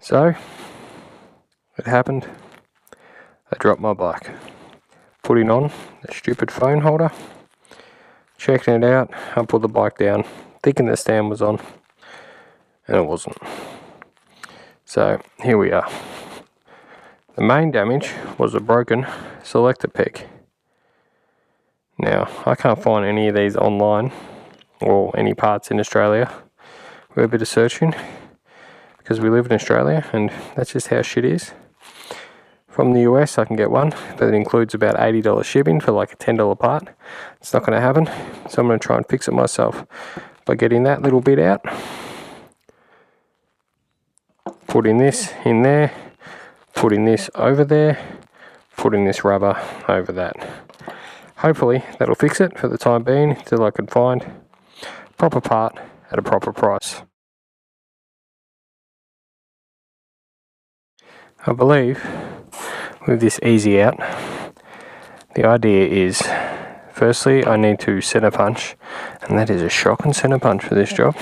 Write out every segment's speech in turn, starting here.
So, it happened. I dropped my bike. Putting on the stupid phone holder. Checking it out. I put the bike down. Thinking the stand was on. And it wasn't. So, here we are. The main damage was a broken selector peg. Now, I can't find any of these online. Or any parts in Australia. We're a bit of searching. Because we live in Australia and that's just how shit is. From the US I can get one, but it includes about $80 shipping for like a $10 part. It's not going to happen, so I'm going to try and fix it myself by getting that little bit out. Putting this in there, putting this over there, putting this rubber over that. Hopefully that'll fix it for the time being until I can find a proper part at a proper price. I believe with this easy out, the idea is, firstly I need to center punch, and that is a shocking center punch for this job.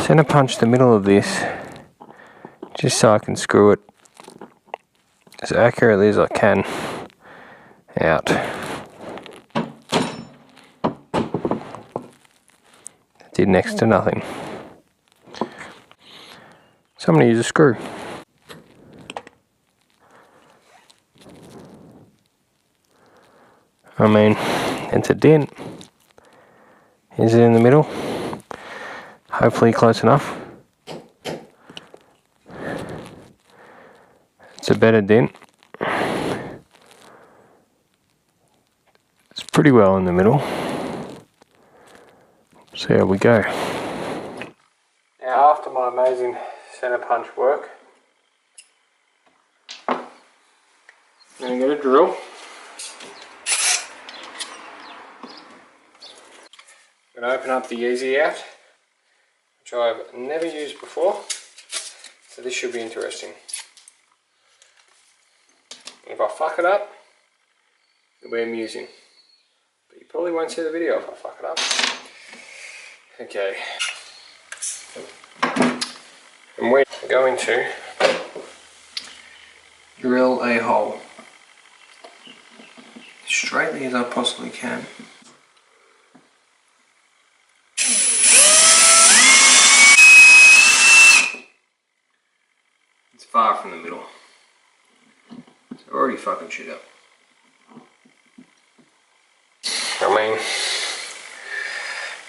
Center punch the middle of this, just so I can screw it as accurately as I can out. Did next to nothing. So I'm going to use a screw. I mean, it's a dent. Is it in the middle? Hopefully close enough. It's a better dent. It's pretty well in the middle. See how we go. Now after my amazing center punch work, I'm going to get a drill. I'm going to open up the Easy Out, which I've never used before, so this should be interesting. If I fuck it up, it'll be amusing, but you probably won't see the video if I fuck it up. Okay, and we're going to drill a hole as straightly as I possibly can. It's far from the middle. It's already fucking shit up. I mean,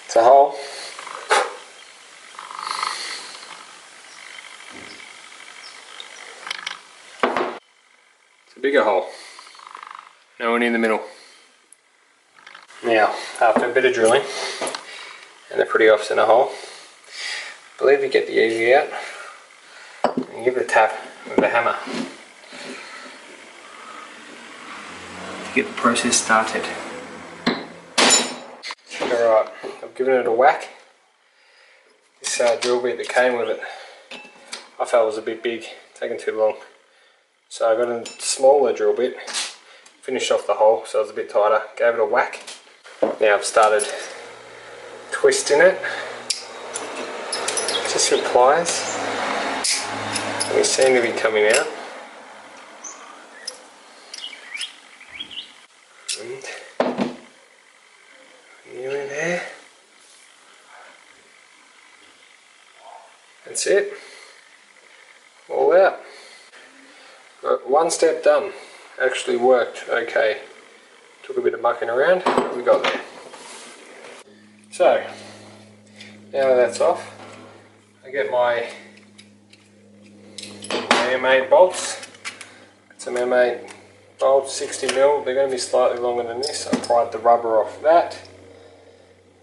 it's a hole. It's a bigger hole. No one in the middle. Now, after a bit of drilling and a pretty off-center hole, I believe you get the Easy Out and give it a tap with a hammer to get the process started. Alright, I've given it a whack. This drill bit that came with it, I felt was a bit big, taking too long. So I got a smaller drill bit, finished off the hole so it was a bit tighter, gave it a whack. Now I've started twisting it, just with pliers. They seem to be coming out. And you in there. That's it. All out. Got one step done. Actually worked okay. Took a bit of mucking around, but we got there. So, now that that's off, I get my M8 bolts. Got some M8 bolts, 60mm. They're going to be slightly longer than this. I pried the rubber off that.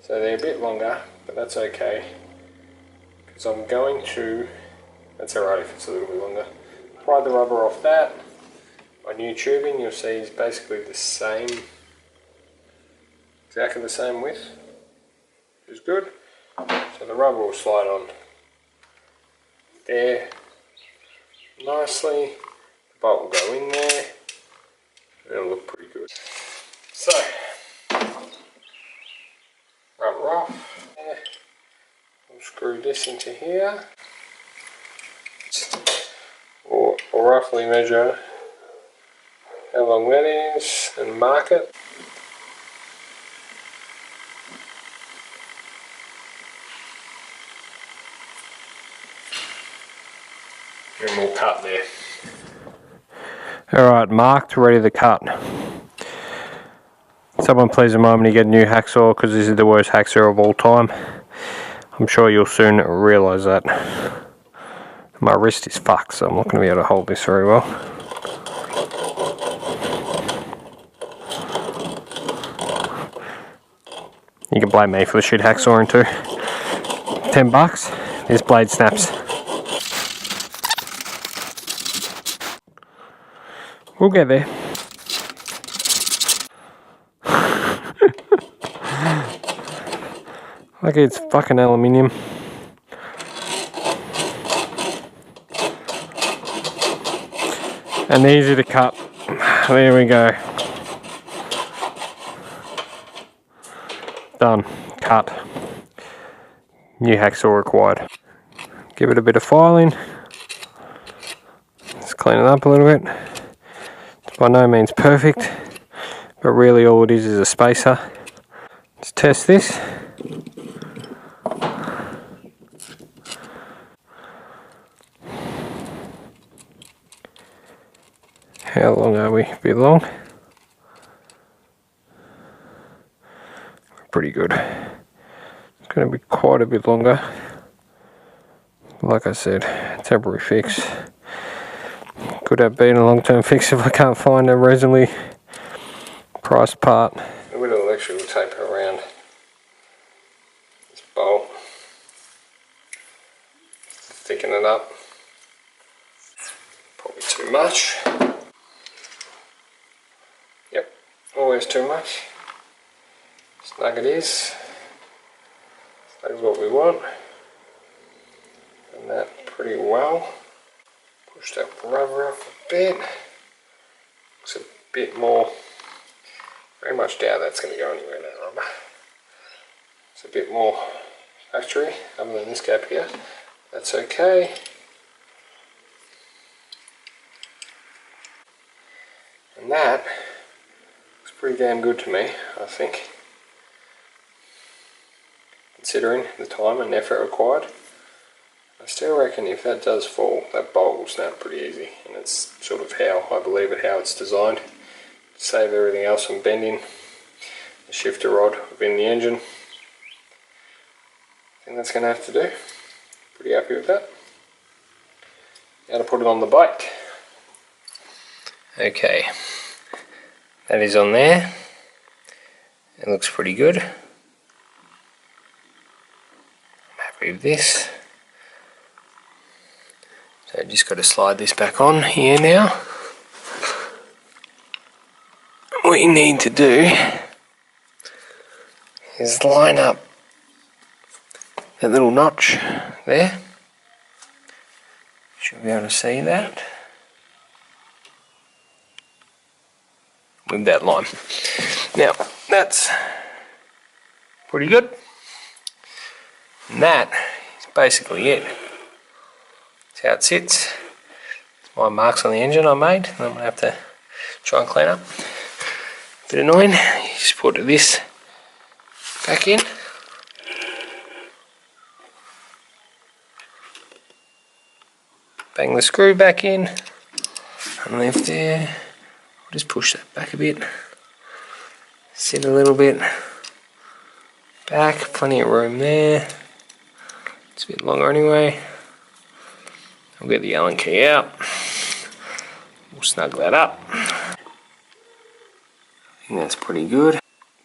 So they're a bit longer, but that's okay. Because I'm going to, that's alright if it's a little bit longer. Pried the rubber off that. My new tubing, you'll see, is basically the same, exactly the same width, which is good. So the rubber will slide on there nicely. The bolt will go in there. It'll look pretty good. So, rubber off. We'll screw this into here. I'll roughly measure how long that is and mark it. And we'll cut there. Alright, marked, ready to cut. Someone please remind me to get a new hacksaw because this is the worst hacksaw of all time. I'm sure you'll soon realise that. My wrist is fucked, so I'm not going to be able to hold this very well. You can blame me for the shit hacksawing too. $10, this blade snaps. We'll get there. Like it's fucking aluminium. And easy to cut. There we go. Done. Cut. New hacksaw required. Give it a bit of filing. Let's clean it up a little bit. It's by no means perfect, but really all it is a spacer. Let's test this. How long are we? A bit long. Pretty good. It's going to be quite a bit longer. Like I said, temporary fix. Could have been a long-term fix if I can't find a reasonably priced part. A bit of electrical tape around this bolt. Thicken it up. Probably too much. Yep, always too much. Snug it is. Snug is what we want. And that pretty well. Push that rubber up a bit. Looks a bit more. Very much doubt that's going to go anywhere, that rubber. It's a bit more factory, other than this gap here. That's okay. And that looks pretty damn good to me, I think. Considering the time and effort required. I still reckon if that does fall, that bolt will snap pretty easy. And it's sort of how I believe it, how it's designed. To save everything else from bending the shifter rod within the engine. I think that's going to have to do. Pretty happy with that. Now to put it on the bike. Okay, that is on there. It looks pretty good. I'm happy with this. So just got to slide this back on here now. What you need to do is line up that little notch there. Should be able to see that. With that line. Now, that's pretty good. And that is basically it. That's how it sits. It's my marks on the engine I made, and I'm going to have to try and clean up. A bit annoying. You just put this back in. Bang the screw back in. And left there. I'll just push that back a bit. Sit a little bit back, plenty of room there. It's a bit longer anyway. I'll get the Allen key out. We'll snug that up. I think that's pretty good.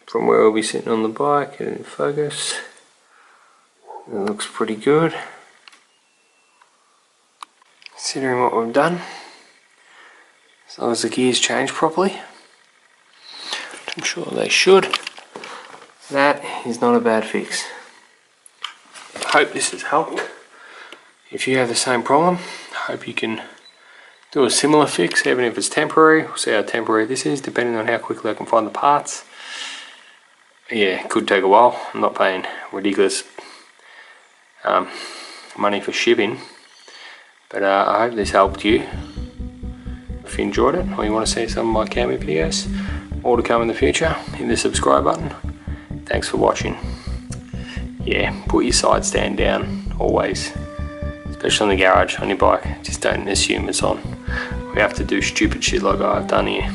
From where we'll be sitting on the bike, get it in focus. It looks pretty good. Considering what we've done. As long as the gears change properly, I'm sure they should. That is not a bad fix. I hope this has helped. If you have the same problem, I hope you can do a similar fix, even if it's temporary. We'll see how temporary this is, depending on how quickly I can find the parts. Yeah, it could take a while. I'm not paying ridiculous money for shipping, but I hope this helped you. If you enjoyed it or you want to see some of my camping videos, more to come in the future, hit the subscribe button. Thanks for watching. Yeah, put your side stand down, always. Especially in the garage on your bike. Just don't assume it's on. We have to do stupid shit like I've done here.